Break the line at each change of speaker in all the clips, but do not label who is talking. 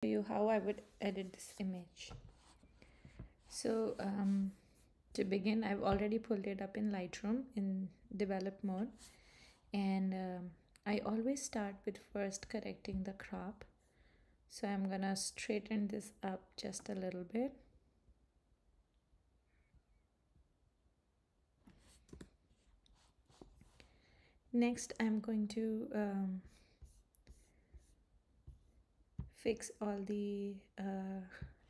You how I would edit this image. So to begin, I've already pulled it up in Lightroom in develop mode, and I always start with first correcting the crop. So I'm gonna straighten this up just a little bit. Next, I'm going to fix all the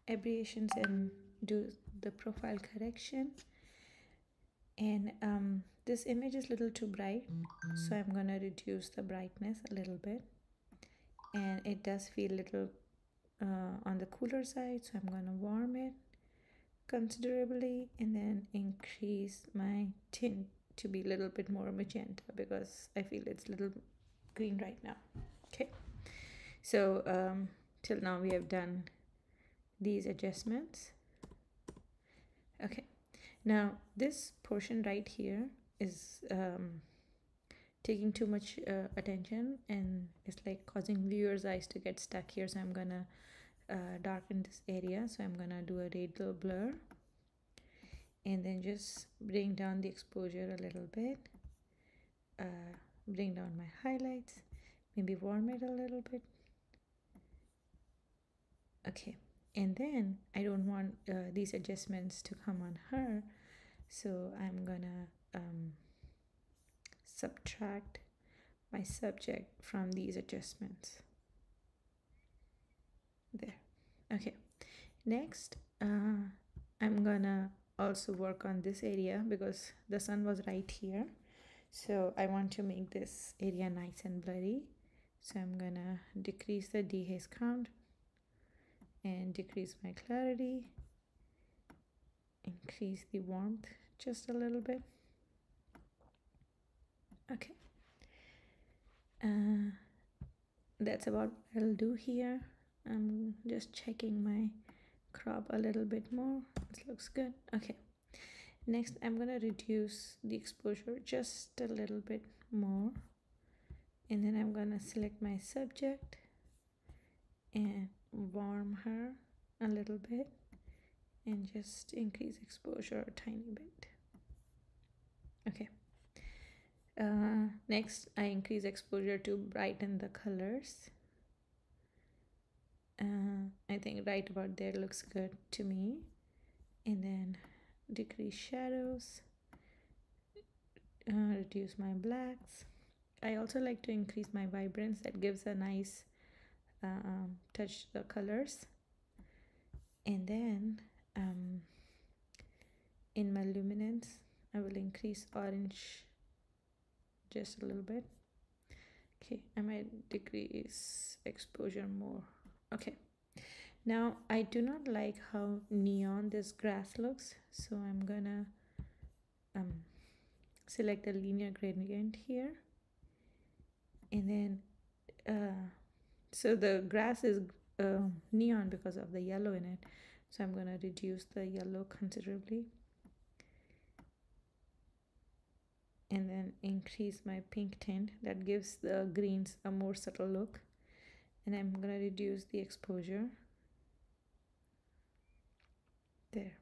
aberrations and do the profile correction. And this image is a little too bright, so I'm gonna reduce the brightness a little bit, and it does feel a little on the cooler side, so I'm gonna warm it considerably and then increase my tint to be a little bit more magenta because I feel it's a little green right now. Okay, so till now we have done these adjustments. Okay, now this portion right here is taking too much attention, and it's like causing viewers' eyes to get stuck here, so I'm gonna darken this area. So I'm gonna do a radial blur and then just bring down the exposure a little bit, bring down my highlights, maybe warm it a little bit. Okay, and then I don't want these adjustments to come on her, so I'm gonna subtract my subject from these adjustments. There. Okay, next I'm gonna also work on this area because the sun was right here, so I want to make this area nice and blurry. So I'm gonna decrease the dehaze count and decrease my clarity, increase the warmth just a little bit. Okay, that's about what I'll do here. I'm just checking my crop a little bit more. This looks good. Okay, next I'm gonna reduce the exposure just a little bit more, and then I'm gonna select my subject and warm her a little bit and just increase exposure a tiny bit. Okay, next I increase exposure to brighten the colors. I think right about there looks good to me. And then decrease shadows, reduce my blacks. I also like to increase my vibrance. That gives a nice touch to the colors. And then in my luminance I will increase orange just a little bit. Okay, I might decrease exposure more. Okay, now I do not like how neon this grass looks, so I'm gonna select a linear gradient here, and then so the grass is neon because of the yellow in it, so I'm gonna reduce the yellow considerably and then increase my pink tint. That gives the greens a more subtle look, and I'm gonna reduce the exposure there,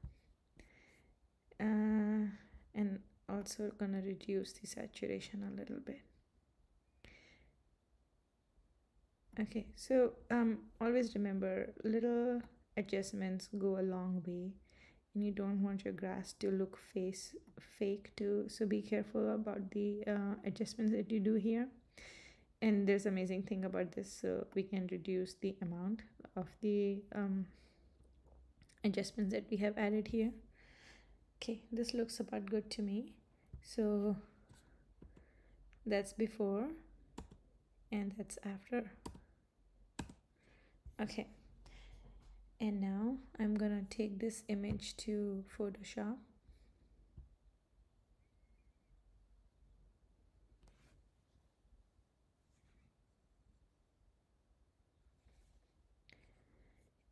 and also gonna reduce the saturation a little bit. Okay, so always remember, little adjustments go a long way, and you don't want your grass to look fake too, so be careful about the adjustments that you do here. And there's amazing thing about this, so we can reduce the amount of the adjustments that we have added here. Okay, this looks about good to me. So that's before and that's after. Okay, and now I'm gonna take this image to Photoshop.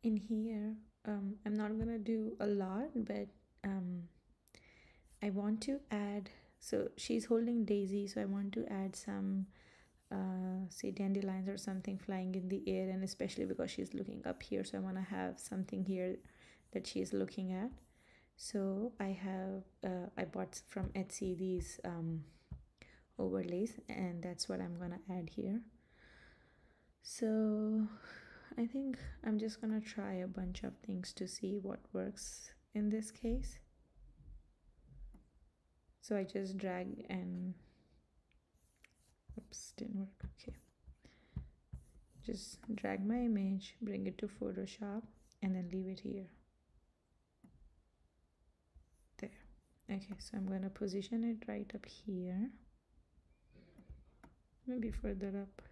In here, I'm not gonna do a lot, but I want to add, so she's holding Daisy, so I want to add some say dandelions or something flying in the air, and especially because she's looking up here, so I want to have something here that she's looking at. So I bought from Etsy these overlays, and that's what I'm gonna add here. So I think I'm just gonna try a bunch of things to see what works in this case. So I just drag and oops, didn't work. Okay, just drag my image, bring it to Photoshop, and then leave it here. There. Okay, so I'm gonna position it right up here, maybe further up.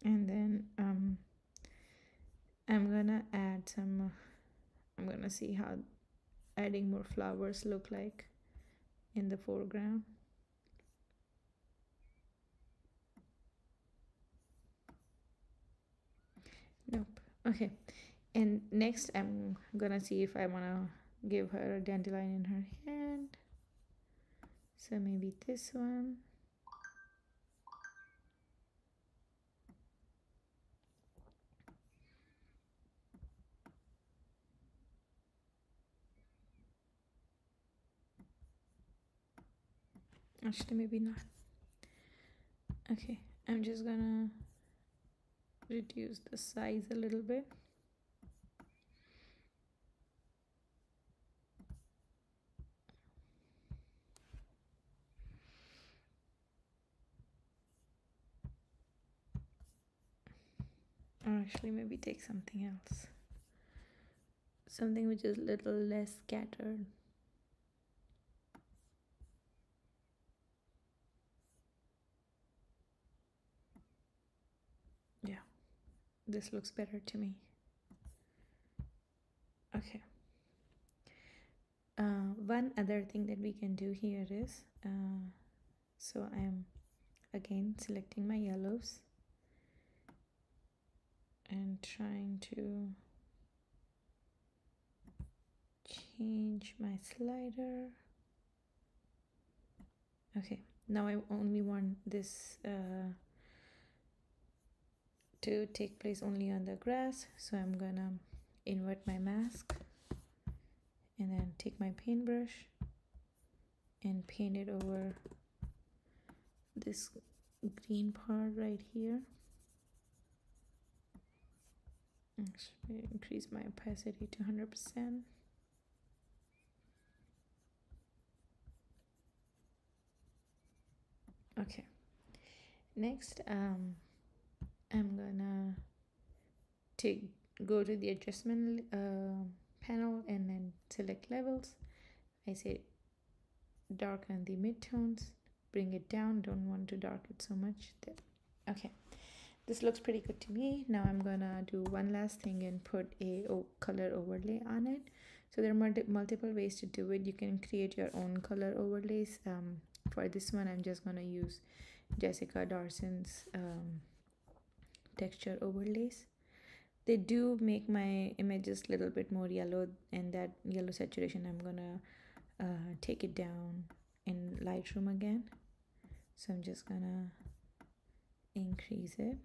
And then I'm gonna add some, I'm gonna see how adding more flowers look like in the foreground. Nope. Okay, and next I'm gonna see if I wanna give her a dandelion in her hand. So maybe this one. Actually, maybe not. Okay, I'm just gonna reduce the size a little bit. Or actually, maybe take something else. Something which is a little less scattered. Yeah, this looks better to me. Okay. One other thing that we can do here is, so I'm again selecting my yellows and trying to change my slider. Okay, now I only want this to take place only on the grass, so I'm gonna invert my mask and then take my paintbrush and paint it over this green part right here. Actually, increase my opacity to 100%. Okay, next I'm gonna go to the adjustment panel and then select levels. I say darken the midtones, bring it down, don't want to darken it so much there. Okay, this looks pretty good to me. Now I'm gonna do one last thing and put a color overlay on it. So there are multiple ways to do it. You can create your own color overlays. For this one I'm just gonna use Jessica Darson's texture overlays. They do make my images a little bit more yellow, and that yellow saturation I'm gonna take it down in Lightroom again. So I'm just gonna increase it,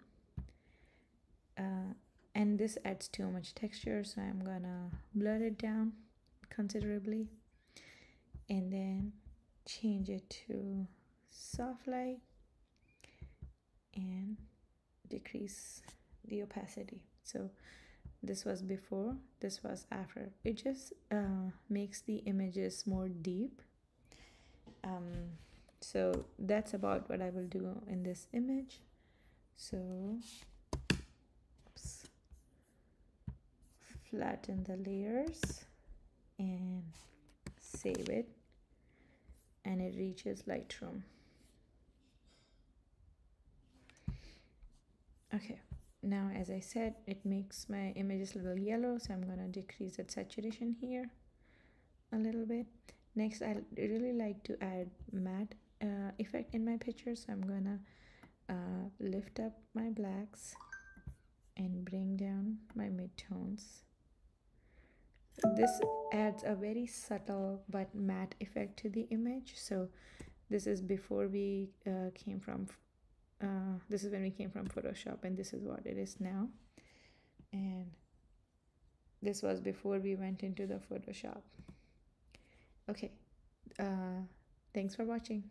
and this adds too much texture, so I'm gonna blur it down considerably and then change it to soft light and decrease the opacity. So this was before, this was after. It just makes the images more deep. So that's about what I will do in this image. So oops, flatten the layers and save it, and it reaches Lightroom. Okay, now as I said, it makes my images a little yellow, so I'm gonna decrease that saturation here a little bit. Next, I really like to add matte effect in my picture, so I'm gonna lift up my blacks and bring down my midtones. This adds a very subtle but matte effect to the image. So this is before we came from this is when we came from Photoshop, and this is what it is now. And this was before we went into the Photoshop. Okay, thanks for watching.